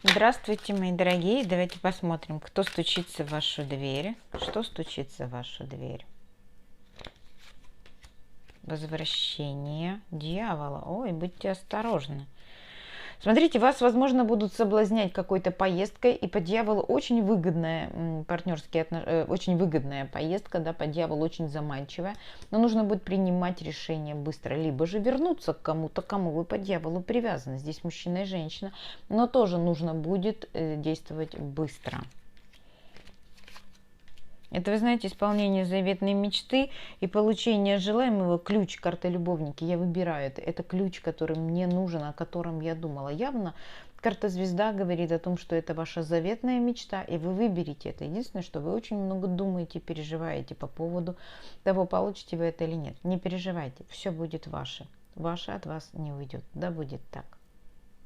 Здравствуйте, мои дорогие. Давайте посмотрим, кто стучится в вашу дверь. Что стучится в вашу дверь? Возвращение дьявола. Ой, будьте осторожны. Смотрите, вас, возможно, будут соблазнять какой-то поездкой, и по дьяволу очень выгодная очень выгодная поездка, да, по дьяволу очень заманчивая, но нужно будет принимать решение быстро, либо же вернуться к кому-то, кому вы по дьяволу привязаны. Здесь мужчина и женщина, но тоже нужно будет действовать быстро. Это, вы знаете, исполнение заветной мечты и получение желаемого, ключ карты любовники. Я выбираю это. Это ключ, который мне нужен, о котором я думала. Явно карта звезда говорит о том, что это ваша заветная мечта, и вы выберете это. Единственное, что вы очень много думаете, переживаете по поводу того, получите вы это или нет. Не переживайте, все будет ваше. Ваше от вас не уйдет. Да будет так.